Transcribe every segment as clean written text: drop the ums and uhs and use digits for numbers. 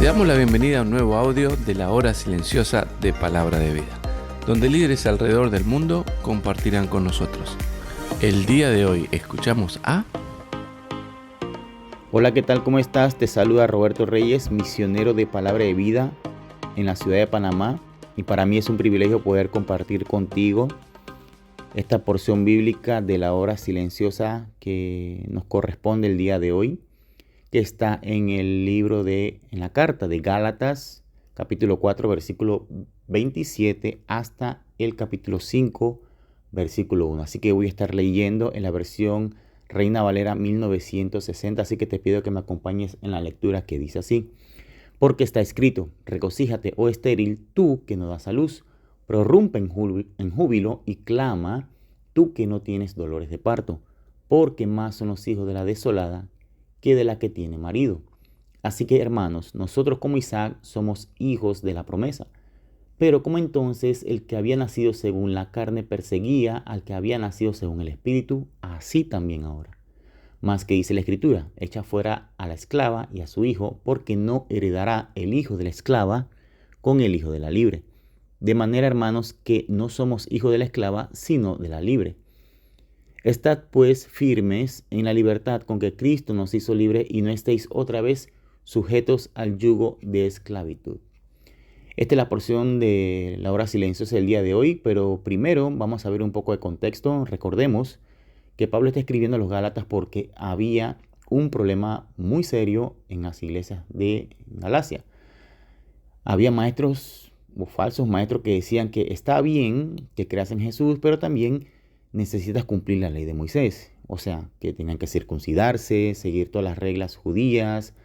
Te damos la bienvenida a un nuevo audio de la hora silenciosa de Palabra de Vida, donde líderes alrededor del mundo compartirán con nosotros. El día de hoy escuchamos a... Hola, ¿qué tal? ¿Cómo estás? Te saluda Roberto Reyes, misionero de Palabra de Vida en la ciudad de Panamá. Y para mí es un privilegio poder compartir contigo esta porción bíblica de la hora silenciosa que nos corresponde el día de hoy, que está en el en la carta de Gálatas, capítulo 4, versículo 27, hasta el capítulo 5, versículo 1. Así que voy a estar leyendo en la versión Reina Valera 1960, así que te pido que me acompañes en la lectura, que dice así: porque está escrito, regocíjate, oh estéril, tú que no das a luz, prorrumpe en júbilo y clama, tú que no tienes dolores de parto, porque más son los hijos de la desolada que de la que tiene marido. Así que, hermanos, nosotros como Isaac somos hijos de la promesa. Pero como entonces el que había nacido según la carne perseguía al que había nacido según el Espíritu, así también ahora. Más que dice la Escritura, echa fuera a la esclava y a su hijo, porque no heredará el hijo de la esclava con el hijo de la libre. De manera, hermanos, que no somos hijos de la esclava, sino de la libre. Estad pues firmes en la libertad con que Cristo nos hizo libre, y no estéis otra vez sujetos al yugo de esclavitud. Esta es la porción de la hora silenciosa del día de hoy, pero primero vamos a ver un poco de contexto. Recordemos que Pablo está escribiendo a los Gálatas porque había un problema muy serio en las iglesias de Galacia. Había maestros o falsos maestros que decían que está bien que creas en Jesús, pero también necesitas cumplir la ley de Moisés. O sea, que tenían que circuncidarse, seguir todas las reglas judías.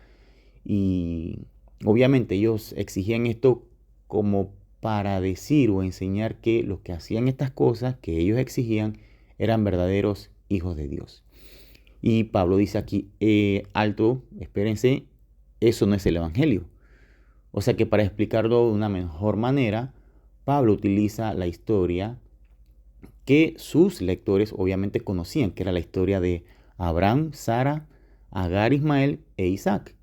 Y obviamente ellos exigían esto como para decir o enseñar que los que hacían estas cosas que ellos exigían eran verdaderos hijos de Dios. Y Pablo dice aquí, alto, espérense, eso no es el Evangelio. O sea que para explicarlo de una mejor manera, Pablo utiliza la historia que sus lectores obviamente conocían, que era la historia de Abraham, Sara, Agar, Ismael e Isaac.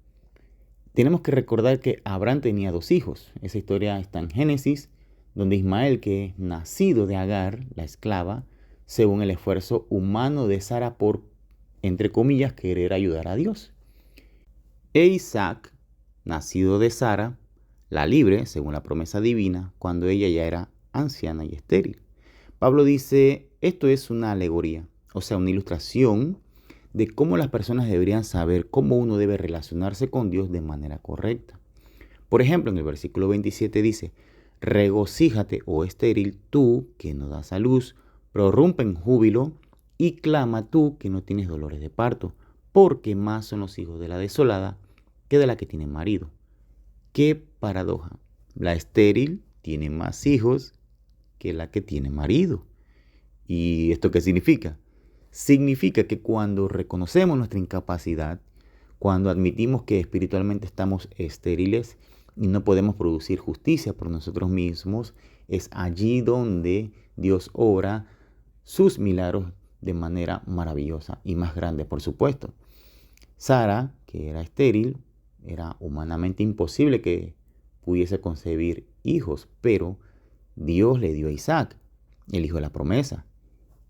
Tenemos que recordar que Abraham tenía dos hijos. Esa historia está en Génesis, donde Ismael, que es nacido de Agar, la esclava, según el esfuerzo humano de Sara por, entre comillas, querer ayudar a Dios. E Isaac, nacido de Sara, la libre, según la promesa divina, cuando ella ya era anciana y estéril. Pablo dice, esto es una alegoría, o sea, una ilustración de cómo las personas deberían saber cómo uno debe relacionarse con Dios de manera correcta. Por ejemplo, en el versículo 27 dice, regocíjate, oh estéril, tú que no das a luz, prorrumpe en júbilo y clama tú que no tienes dolores de parto, porque más son los hijos de la desolada que de la que tiene marido. ¡Qué paradoja! La estéril tiene más hijos que la que tiene marido. ¿Y esto qué significa? Significa que cuando reconocemos nuestra incapacidad, cuando admitimos que espiritualmente estamos estériles y no podemos producir justicia por nosotros mismos, es allí donde Dios obra sus milagros de manera maravillosa y más grande, por supuesto. Sara, que era estéril, era humanamente imposible que pudiese concebir hijos, pero Dios le dio a Isaac, el hijo de la promesa.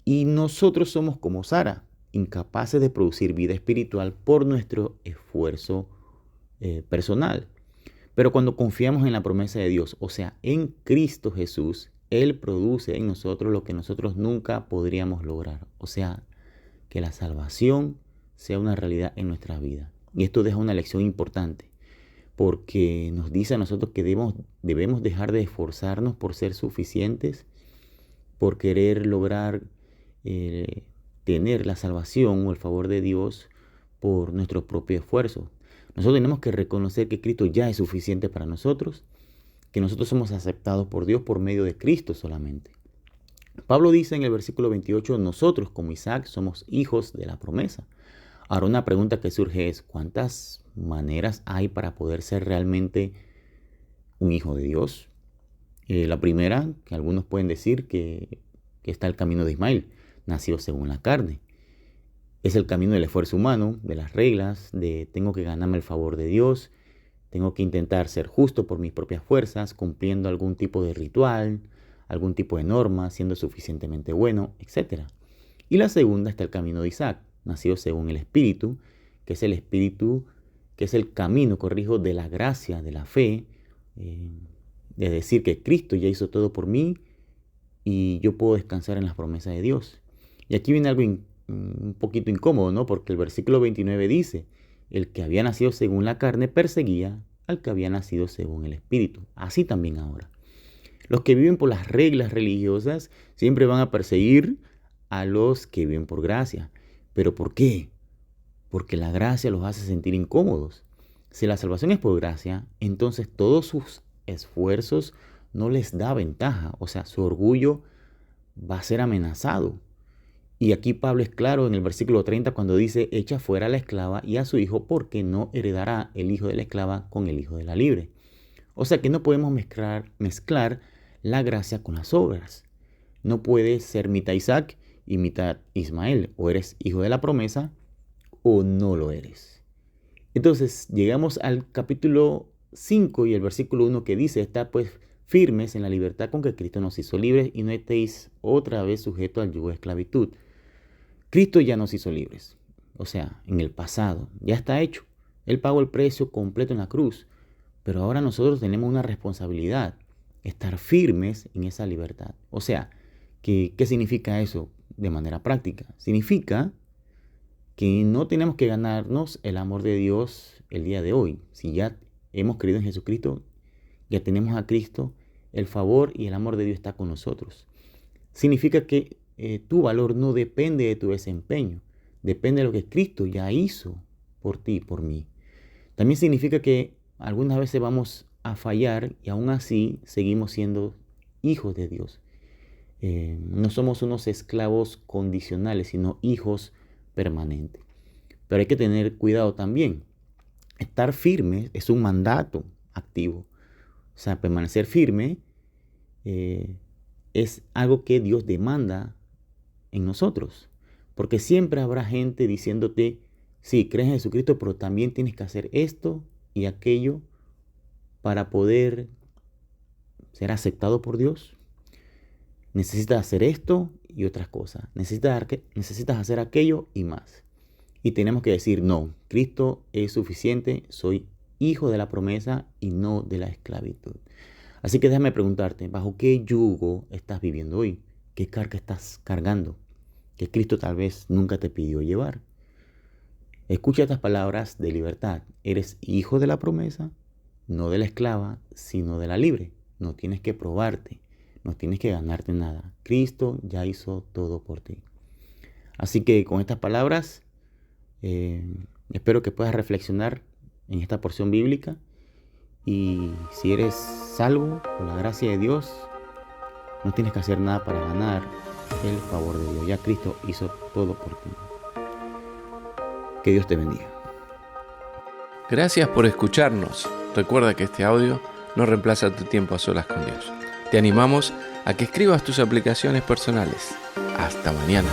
Y nosotros somos como Sara, incapaces de producir vida espiritual por nuestro esfuerzo personal. Pero cuando confiamos en la promesa de Dios, o sea, en Cristo Jesús, Él produce en nosotros lo que nosotros nunca podríamos lograr. O sea, que la salvación sea una realidad en nuestra vida. Y esto deja una lección importante, porque nos dice a nosotros que debemos dejar de esforzarnos por ser suficientes, por querer lograr tener la salvación o el favor de Dios por nuestro propio esfuerzo. Nosotros tenemos que reconocer que Cristo ya es suficiente para nosotros, que nosotros somos aceptados por Dios por medio de Cristo solamente. Pablo dice en el versículo 28, nosotros como Isaac somos hijos de la promesa. Ahora una pregunta que surge es, ¿cuántas maneras hay para poder ser realmente un hijo de Dios? La primera, que algunos pueden decir que está el camino de Ismael, nacido según la carne. Es el camino del esfuerzo humano, de las reglas, de tengo que ganarme el favor de Dios, Tengo que intentar ser justo por mis propias fuerzas, cumpliendo algún tipo de ritual, algún tipo de norma, siendo suficientemente bueno, etc. Y la segunda está el camino de Isaac, nacido según el Espíritu, que es el Espíritu, que es el camino, de la gracia, de la fe, de decir que Cristo ya hizo todo por mí y yo puedo descansar en las promesas de Dios. Y aquí viene algo un poquito incómodo, ¿no? Porque el versículo 29 dice, el que había nacido según la carne perseguía al que había nacido según el Espíritu. Así también ahora. Los que viven por las reglas religiosas siempre van a perseguir a los que viven por gracia. ¿Pero por qué? Porque la gracia los hace sentir incómodos. Si la salvación es por gracia, entonces todos sus esfuerzos no les da ventaja. O sea, su orgullo va a ser amenazado. Y aquí Pablo es claro en el versículo 30 cuando dice, echa fuera a la esclava y a su hijo porque no heredará el hijo de la esclava con el hijo de la libre. O sea que no podemos mezclar la gracia con las obras. No puedes ser mitad Isaac y mitad Ismael. O eres hijo de la promesa o no lo eres. Entonces llegamos al capítulo 5 y el versículo 1 que dice, está pues firmes en la libertad con que Cristo nos hizo libres y no estéis otra vez sujetos al yugo de esclavitud. Cristo ya nos hizo libres, o sea, en el pasado, ya está hecho. Él pagó el precio completo en la cruz, pero ahora nosotros tenemos una responsabilidad, estar firmes en esa libertad. O sea, ¿qué significa eso de manera práctica? Significa que no tenemos que ganarnos el amor de Dios el día de hoy. Si ya hemos creído en Jesucristo, ya tenemos a Cristo, el favor y el amor de Dios está con nosotros. Significa que tu valor no depende de tu desempeño, depende de lo que Cristo ya hizo por ti y por mí. También significa que algunas veces vamos a fallar y aún así seguimos siendo hijos de Dios. No somos unos esclavos condicionales, sino hijos permanentes. Pero hay que tener cuidado también. Estar firme es un mandato activo. O sea, permanecer firme es algo que Dios demanda en nosotros. Porque siempre habrá gente diciéndote, sí, crees en Jesucristo, pero también tienes que hacer esto y aquello para poder ser aceptado por Dios. Necesitas hacer esto y otras cosas. Necesitas hacer aquello y más. Y tenemos que decir, no, Cristo es suficiente, soy hijo de la promesa y no de la esclavitud. Así que déjame preguntarte, ¿bajo qué yugo estás viviendo hoy? ¿Qué carga estás cargando? Que Cristo tal vez nunca te pidió llevar. Escucha estas palabras de libertad. Eres hijo de la promesa, no de la esclava, sino de la libre. No tienes que probarte, no tienes que ganarte nada. Cristo ya hizo todo por ti. Así que con estas palabras, espero que puedas reflexionar en esta porción bíblica. Y si eres salvo por la gracia de Dios, no tienes que hacer nada para ganar el favor de Dios. Ya Cristo hizo todo por ti. Que Dios te bendiga. Gracias por escucharnos. Recuerda que este audio no reemplaza tu tiempo a solas con Dios. Te animamos a que escribas tus aplicaciones personales. Hasta mañana.